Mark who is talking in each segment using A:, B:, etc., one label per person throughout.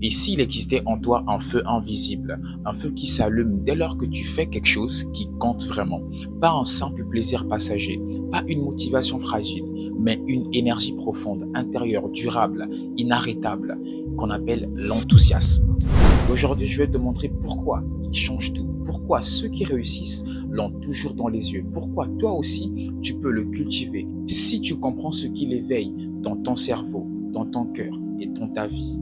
A: Et s'il existait en toi un feu invisible, un feu qui s'allume dès lors que tu fais quelque chose qui compte vraiment, pas un simple plaisir passager, pas une motivation fragile, mais une énergie profonde, intérieure, durable, inarrêtable, qu'on appelle l'enthousiasme. Aujourd'hui, je vais te montrer pourquoi il change tout, pourquoi ceux qui réussissent l'ont toujours dans les yeux, pourquoi toi aussi tu peux le cultiver si tu comprends ce qui l'éveille dans ton cerveau, dans ton cœur et dans ta vie.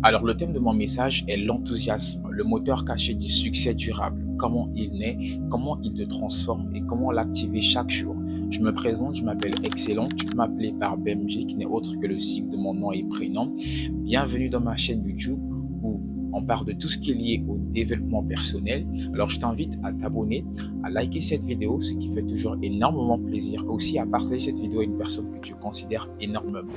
A: Alors, le thème de mon message est l'enthousiasme, le moteur caché du succès durable. Comment il naît, comment il te transforme et comment l'activer chaque jour. Je me présente, je m'appelle Excellent. Tu peux m'appeler par BMG, qui n'est autre que le cycle de mon nom et prénom. Bienvenue dans ma chaîne YouTube où on parle de tout ce qui est lié au développement personnel. Alors, je t'invite à t'abonner, à liker cette vidéo, ce qui fait toujours énormément plaisir. Aussi, à partager cette vidéo à une personne que tu considères énormément.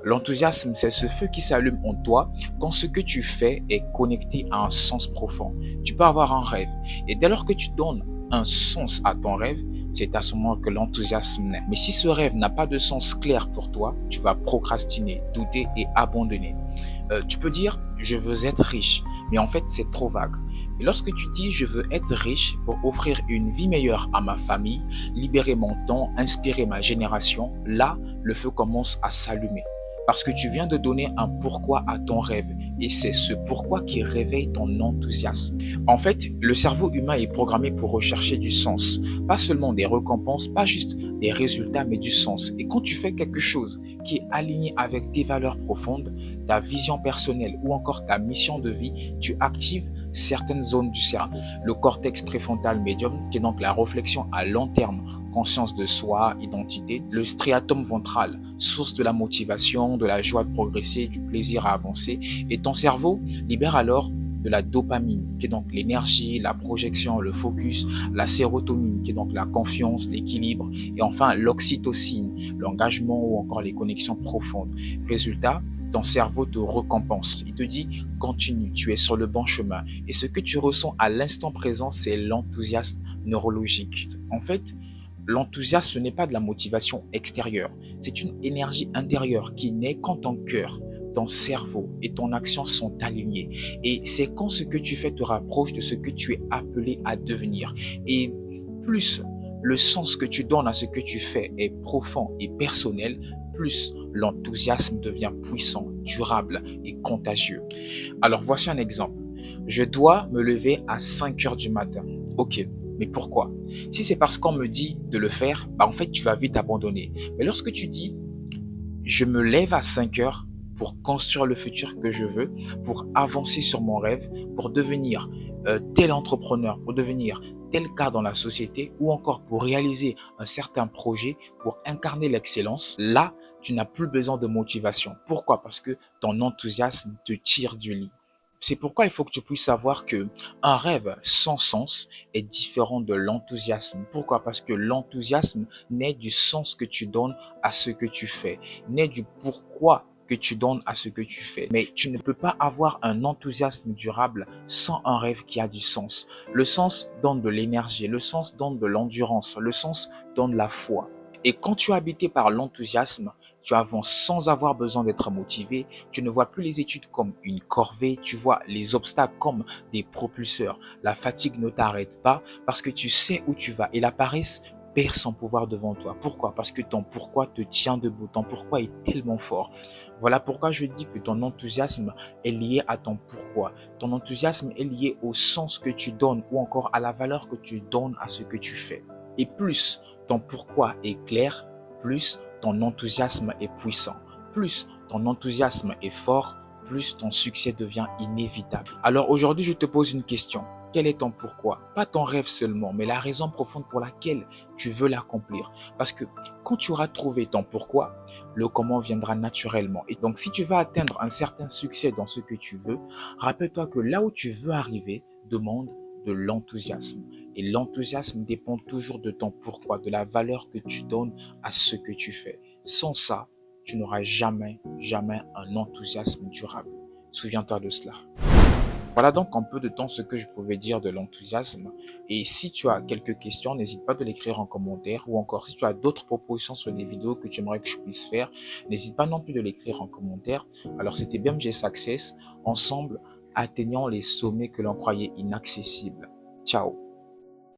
A: L'enthousiasme, c'est ce feu qui s'allume en toi quand ce que tu fais est connecté à un sens profond. Tu peux avoir un rêve et dès lors que tu donnes un sens à ton rêve, c'est à ce moment que l'enthousiasme naît. Mais si ce rêve n'a pas de sens clair pour toi, tu vas procrastiner, douter et abandonner. Tu peux dire « je veux être riche », mais en fait c'est trop vague. Et lorsque tu dis « je veux être riche pour offrir une vie meilleure à ma famille, libérer mon temps, inspirer ma génération », là, le feu commence à s'allumer. Parce que tu viens de donner un pourquoi à ton rêve et c'est ce pourquoi qui réveille ton enthousiasme. En fait, le cerveau humain est programmé pour rechercher du sens. Pas seulement des récompenses, pas juste des résultats, mais du sens. Et quand tu fais quelque chose qui est aligné avec tes valeurs profondes, ta vision personnelle ou encore ta mission de vie, tu actives certaines zones du cerveau. Le cortex préfrontal médium, qui est donc la réflexion à long terme, conscience de soi, identité, le striatum ventral, source de la motivation, de la joie de progresser, du plaisir à avancer, et ton cerveau libère alors de la dopamine, qui est donc l'énergie, la projection, le focus, la sérotonine, qui est donc la confiance, l'équilibre, et enfin l'oxytocine, l'engagement ou encore les connexions profondes. Résultat, ton cerveau te récompense. Il te dit, continue, tu es sur le bon chemin. Et ce que tu ressens à l'instant présent, c'est l'enthousiasme neurologique. En fait, l'enthousiasme, ce n'est pas de la motivation extérieure. C'est une énergie intérieure qui naît quand ton cœur, ton cerveau et ton action sont alignés. Et c'est quand ce que tu fais te rapproche de ce que tu es appelé à devenir. Et plus le sens que tu donnes à ce que tu fais est profond et personnel, plus l'enthousiasme devient puissant, durable et contagieux. Alors voici un exemple. Je dois me lever à 5 heures du matin. Ok, mais pourquoi? Si c'est parce qu'on me dit de le faire, en fait tu vas vite abandonner. Mais lorsque tu dis, je me lève à 5 heures pour construire le futur que je veux, pour avancer sur mon rêve, pour devenir tel entrepreneur, pour devenir tel cas dans la société ou encore pour réaliser un certain projet, pour incarner l'excellence, là, tu n'as plus besoin de motivation. Pourquoi? Parce que ton enthousiasme te tire du lit. C'est pourquoi il faut que tu puisses savoir que un rêve sans sens est différent de l'enthousiasme. Pourquoi? Parce que l'enthousiasme naît du sens que tu donnes à ce que tu fais, naît du pourquoi que tu donnes à ce que tu fais. Mais tu ne peux pas avoir un enthousiasme durable sans un rêve qui a du sens. Le sens donne de l'énergie, le sens donne de l'endurance, le sens donne la foi. Et quand tu es habité par l'enthousiasme, tu avances sans avoir besoin d'être motivé, tu ne vois plus les études comme une corvée, tu vois les obstacles comme des propulseurs. La fatigue ne t'arrête pas parce que tu sais où tu vas et la paresse perd son pouvoir devant toi. Pourquoi? Parce que ton pourquoi te tient debout, ton pourquoi est tellement fort. Voilà pourquoi je dis que ton enthousiasme est lié à ton pourquoi. Ton enthousiasme est lié au sens que tu donnes ou encore à la valeur que tu donnes à ce que tu fais. Et plus ton pourquoi est clair, plus ton enthousiasme est puissant. Plus ton enthousiasme est fort, plus ton succès devient inévitable. Alors aujourd'hui, je te pose une question. Quel est ton pourquoi? Pas ton rêve seulement, mais la raison profonde pour laquelle tu veux l'accomplir. Parce que quand tu auras trouvé ton pourquoi, le comment viendra naturellement. Et donc, si tu veux atteindre un certain succès dans ce que tu veux, rappelle-toi que là où tu veux arriver demande de l'enthousiasme. Et l'enthousiasme dépend toujours de ton pourquoi, de la valeur que tu donnes à ce que tu fais. Sans ça, tu n'auras jamais un enthousiasme durable. Souviens-toi de cela. Voilà donc en peu de temps ce que je pouvais dire de l'enthousiasme. Et si tu as quelques questions, n'hésite pas de l'écrire en commentaire, ou encore si tu as d'autres propositions sur des vidéos que tu aimerais que je puisse faire, n'hésite pas non plus de l'écrire en commentaire. Alors c'était BMG Success, ensemble atteignons les sommets que l'on croyait inaccessibles. Ciao.